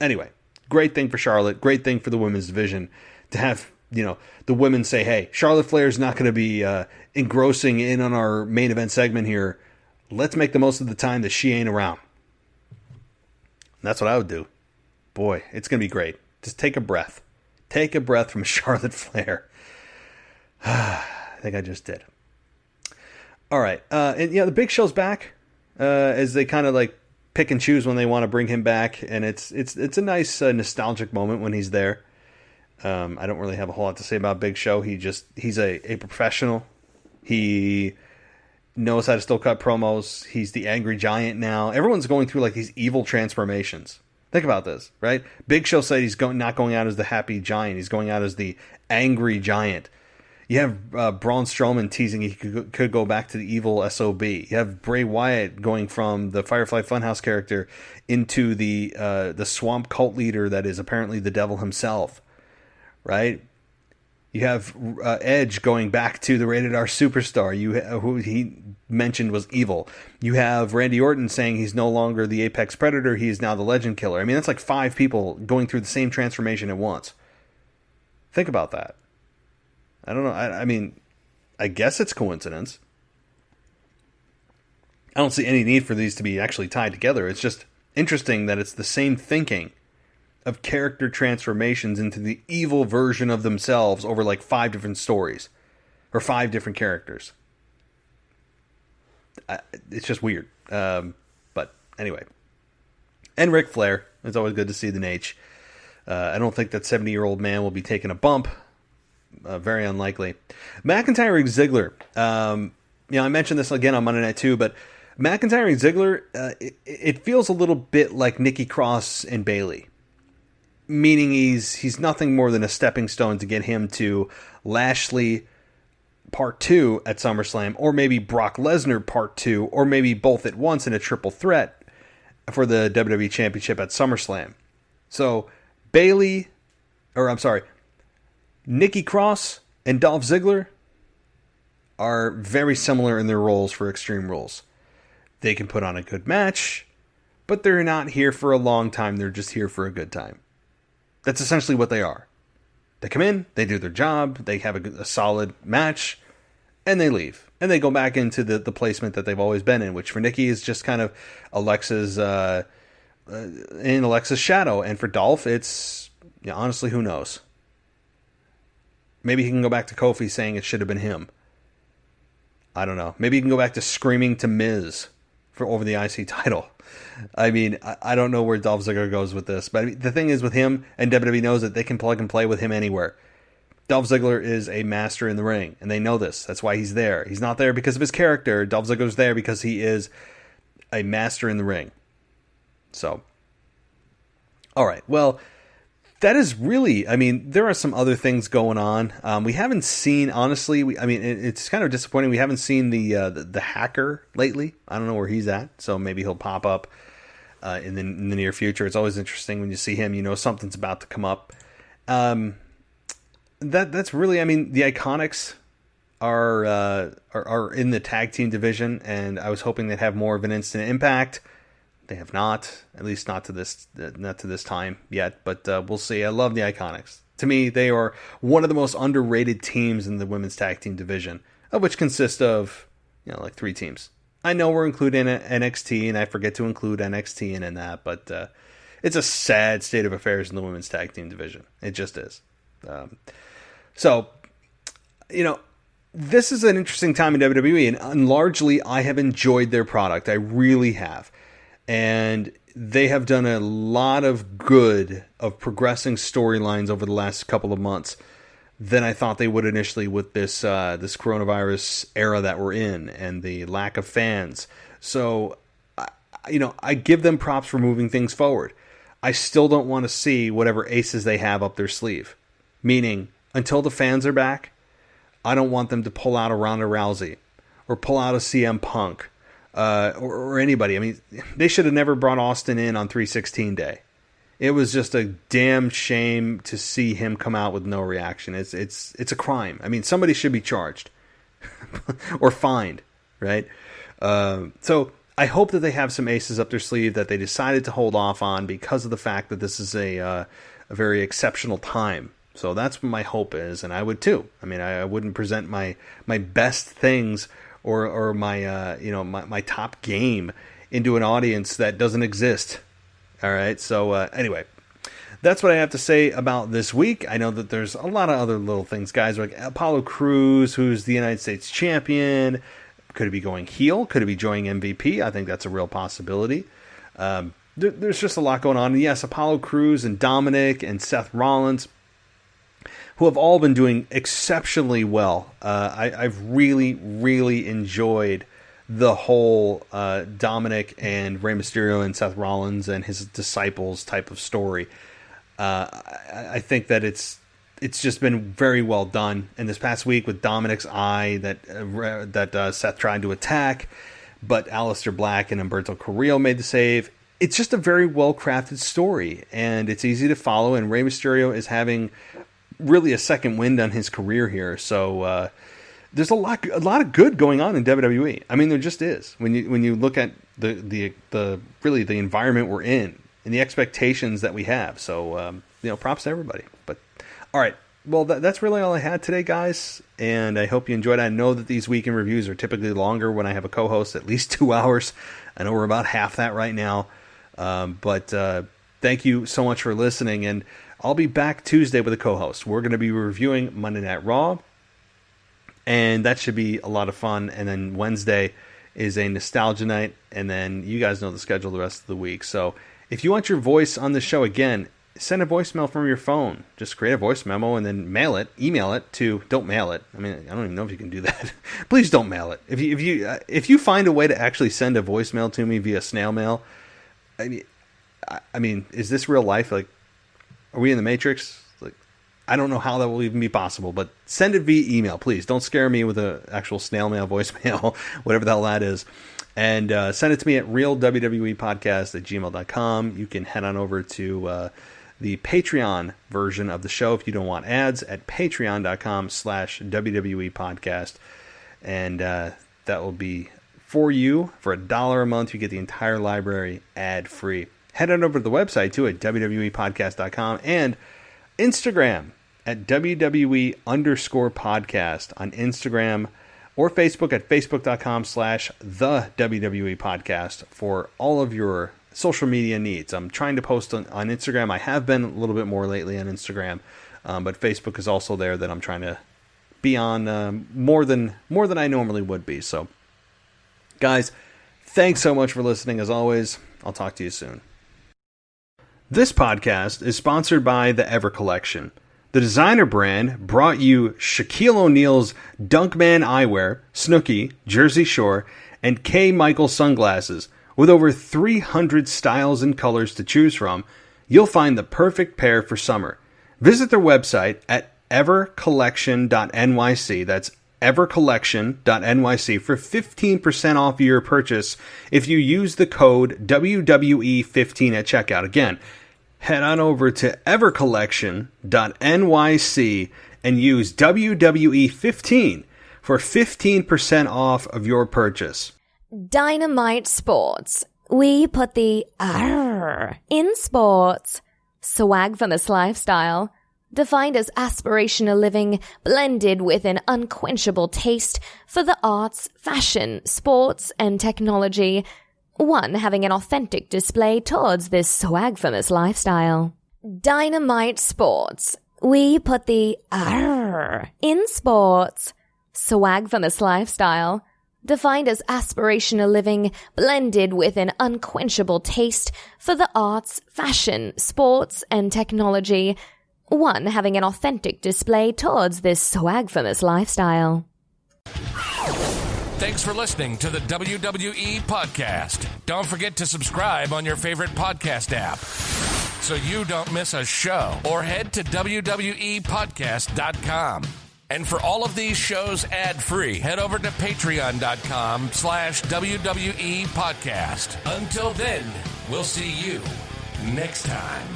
anyway, great thing for Charlotte, great thing for the women's division, to have, the women say, hey, Charlotte Flair's not going to be engrossing in on our main event segment here. Let's make the most of the time that she ain't around. And that's what I would do. Boy, it's going to be great. Just take a breath. Take a breath from Charlotte Flair. I think I just did. All right. And the Big Show's back, as they kind of pick and choose when they want to bring him back. And it's a nice nostalgic moment when he's there. I don't really have a whole lot to say about Big Show. He's a professional. He knows how to still cut promos. He's the angry giant now. Everyone's going through these evil transformations. Think about this, right? Big Show said he's not going out as the happy giant. He's going out as the angry giant. You have Braun Strowman teasing he could go back to the evil SOB. You have Bray Wyatt going from the Firefly Funhouse character into the swamp cult leader that is apparently the devil himself, right? You have Edge going back to the rated R superstar, who he mentioned was evil. You have Randy Orton saying he's no longer the Apex Predator, he is now the Legend Killer. I mean, that's 5 people going through the same transformation at once. Think about that. I don't know. I mean, I guess it's coincidence. I don't see any need for these to be actually tied together. It's just interesting that it's the same thinking of character transformations into the evil version of themselves over 5 different stories or 5 different characters. it's just weird. But anyway. And Ric Flair. It's always good to see the Nate. I don't think that 70-year-old man will be taking a bump. Very unlikely. McIntyre and Ziggler. I mentioned this again on Monday Night too, but McIntyre and Ziggler, it feels a little bit like Nikki Cross and Bayley. Meaning he's nothing more than a stepping stone to get him to Lashley Part 2 at SummerSlam, or maybe Brock Lesnar Part 2, or maybe both at once in a triple threat for the WWE Championship at SummerSlam. So, Nikki Cross and Dolph Ziggler are very similar in their roles for Extreme Rules. They can put on a good match, but they're not here for a long time. They're just here for a good time. That's essentially what they are. They come in, they do their job, they have a solid match, and they leave. And they go back into the placement that they've always been in, which for Nikki is just kind of Alexa's in Alexa's shadow. And for Dolph, it's, honestly, who knows? Maybe he can go back to Kofi saying it should have been him. I don't know. Maybe he can go back to screaming to Miz for over the IC title. I mean, I don't know where Dolph Ziggler goes with this. But I mean, the thing is with him, and WWE knows that they can plug and play with him anywhere. Dolph Ziggler is a master in the ring, and they know this. That's why he's there. He's not there because of his character. Dolph Ziggler's there because he is a master in the ring. So, all right. Well, that is really, I mean, there are some other things going on. We haven't seen, honestly, it's kind of disappointing. We haven't seen the hacker lately. I don't know where he's at, so maybe he'll pop up in the near future. It's always interesting when you see him, something's about to come up. That's really, I mean, the Iconics are in the tag team division, and I was hoping they'd have more of an instant impact. They have not, at least not to this time yet, but we'll see. I love the Iconics. To me, they are one of the most underrated teams in the women's tag team division, of which consists of, like 3 teams. I know we're including NXT, and I forget to include NXT in that, but it's a sad state of affairs in the women's tag team division. It just is. So, this is an interesting time in WWE, and largely I have enjoyed their product. I really have. And they have done a lot of good of progressing storylines over the last couple of months than I thought they would initially with this coronavirus era that we're in and the lack of fans. So, I give them props for moving things forward. I still don't want to see whatever aces they have up their sleeve. Meaning, until the fans are back, I don't want them to pull out a Ronda Rousey or pull out a CM Punk. Or anybody. I mean, they should have never brought Austin in on 316 Day. It was just a damn shame to see him come out with no reaction. It's a crime. I mean, somebody should be charged or fined, right? So I hope that they have some aces up their sleeve that they decided to hold off on because of the fact that this is a very exceptional time. So that's what my hope is, and I would too. I mean, I wouldn't present my best things or my my top game into an audience that doesn't exist. All right. So anyway, that's what I have to say about this week. I know that there's a lot of other little things, guys, like Apollo Crews, who's the United States champion. Could he be going heel? Could he be joining MVP? I think that's a real possibility. There's just a lot going on. And yes, Apollo Crews and Dominic and Seth Rollins, who have all been doing exceptionally well. I've really, really enjoyed the whole Dominic and Rey Mysterio and Seth Rollins and his disciples type of story. I think that it's just been very well done. And this past week with Dominic's eye that Seth tried to attack, but Aleister Black and Humberto Carrillo made the save. It's just a very well-crafted story, and it's easy to follow, and Rey Mysterio is having really a second wind on his career here. So there's a lot of good going on in WWE. I mean, there just is. When you look at the really the environment we're in and the expectations that we have. So props to everybody. But all right, well that's really all I had today, guys. And I hope you enjoyed it. I know that these weekend reviews are typically longer when I have a co-host, at least 2 hours. I know we're about half that right now. But thank you so much for listening, and I'll be back Tuesday with a co-host. We're going to be reviewing Monday Night Raw, and that should be a lot of fun. And then Wednesday is a nostalgia night, and then you guys know the schedule the rest of the week. So if you want your voice on the show again, send a voicemail from your phone. Just create a voice memo and then email it to. Don't mail it. I mean, I don't even know if you can do that. Please don't mail it. If you find a way to actually send a voicemail to me via snail mail, I mean, is this real life? Like, are we in the Matrix? Like, I don't know how that will even be possible, but send it via email, please. Don't scare me with an actual snail mail voicemail, whatever the hell that is. And send it to me at realwwepodcast@gmail.com. You can head on over to the Patreon version of the show if you don't want ads at patreon.com/WWE podcast. And that will be for you. For $1 a month, you get the entire library ad-free. Head on over to the website, too, at wwepodcast.com and Instagram at WWE_podcast on Instagram or Facebook at facebook.com/the WWE podcast for all of your social media needs. I'm trying to post on Instagram. I have been a little bit more lately on Instagram, but Facebook is also there that I'm trying to be on more than I normally would be. So, guys, thanks so much for listening. As always, I'll talk to you soon. This podcast is sponsored by the Ever Collection. The designer brand brought you Shaquille O'Neal's Dunkman eyewear, Snooki, Jersey Shore, and K. Michael sunglasses. With over 300 styles and colors to choose from, you'll find the perfect pair for summer. Visit their website at evercollection.nyc. That's evercollection.nyc for 15% off your purchase if you use the code WWE15 at checkout. Again, head on over to evercollection.nyc and use WWE15 for 15% off of your purchase. DYNAMITE SPORTS. We put the RRRRR in sports. SWAGGFAMOUS LIFESTYLE. Defined as aspirational living blended with an unquenchable taste for the arts, fashion, sports, and technology. One having an authentic display towards this SWAGGFAMOUS lifestyle. DYNAMITE SPORTS. We put the RRRRR in sports. SWAGGFAMOUS LIFESTYLE. Defined as aspirational living blended with an unquenchable taste for the arts, fashion, sports, and technology. One having an authentic display towards this SWAGGFAMOUS lifestyle. Thanks for listening to the WWE Podcast. Don't forget to subscribe on your favorite podcast app so you don't miss a show, or head to WWEpodcast.com. And for all of these shows ad-free, head over to patreon.com/WWE Podcast. Until then, we'll see you next time.